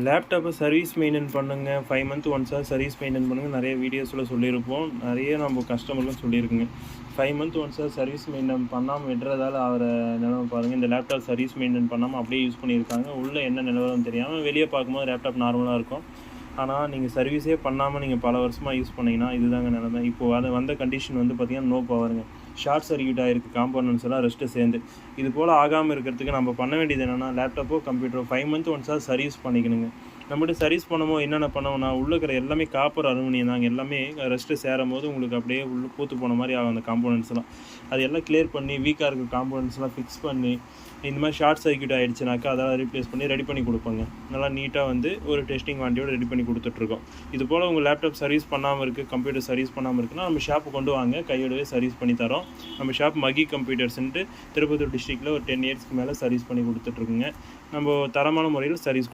லேப்டாப்பை service maintain பண்ணுங்க. 5 month ஒன்ஸா service maintain பண்ணுங்க. நிறைய வீடியோஸில் சொல்லியிருப்போம். நிறைய நம்ம கஸ்டமர்களும் சொல்லியிருக்குங்க. 5 மந்த் ஒன்ஸா சர்வீஸ் மெயின்டைன் பண்ணாமல் விடுறதால ஆகிற நிலமை பாருங்கள். இந்த லேப்டாப் சர்வீஸ் மெயின்டைன் பண்ணாமல் அப்படியே யூஸ் பண்ணியிருக்காங்க. உள்ளே என்ன நிலவரம் தெரியாமல் வெளியே பார்க்கும்போது லேப்டாப் நார்மலாக இருக்கும். ஆனால் நீங்கள் சர்வீஸே பண்ணாமல் நீங்கள் பல வருஷமாக யூஸ் பண்ணிங்கன்னா இதுதாங்க நிலமை. இப்போது அது வந்த கண்டிஷன் வந்து பார்த்திங்கன்னா நோ பவருங்க. ஷார்ட் சர்க்யூட் ஆகிருக்கு காம்பனன்ட்ஸ் எல்லாம் ரெஸ்ட்டு சேர்ந்து. இது போல் ஆகாமல் இருக்கிறதுக்கு நம்ம பண்ண வேண்டியது என்னென்னா, லேப்டாப்போ கம்ப்யூட்டரோ 5 மந்த் ஒன்ஸாக சர்வீஸ் பண்ணிக்கணுங்க. நம்மகிட்ட சர்வீஸ் பண்ணமோ என்னென்ன பண்ணோம்னா, உள்ளே இருக்கிற எல்லாமே காப்பர் அலுமினியம் தாங்க. எல்லாமே ரெஸ்ட்டு சேரும் போது உங்களுக்கு அப்படியே உள்ள பூத்து போன மாதிரி ஆகும் அந்த காம்போனன்ட்ஸ்லாம். அது எல்லாம் கிளியர் பண்ணி வீக்காக இருக்கிற காம்போனன்ட்ஸ்லாம் ஃபிக்ஸ் பண்ணி, இந்த மாதிரி ஷார்ட் சர்க்யூட் ஆகிடுச்சுனாக்கா அதெல்லாம் ரீப்ளேஸ் பண்ணி ரெடி பண்ணி கொடுப்போங்க. நல்லா நீட்டாக வந்து ஒரு டெஸ்டிங் வாண்டியோடு ரெடி பண்ணி கொடுத்துட்ருக்கோம். இது போல் உங்கள் லேப்டாப் சர்வீஸ் பண்ணாமல் இருக்குது, கம்ப்யூட்டர் சர்வீஸ் பண்ணாமல் இருக்குன்னா நம்ம ஷாப்பு கொண்டு வாங்க, கையோடவே சர்வீஸ் பண்ணி தரோம். நம்ம ஷாப் மகி கம்ப்யூட்டர்ஸ்ன்ட்டு திருப்பத்தூர் டிஸ்ட்ரிக்டில் ஒரு 10 இயர்ஸ்க்கு மேலே சர்வீஸ் பண்ணி கொடுத்துட்ருக்குங்க. நம்ம தரமான முறையில் சர்வீஸ்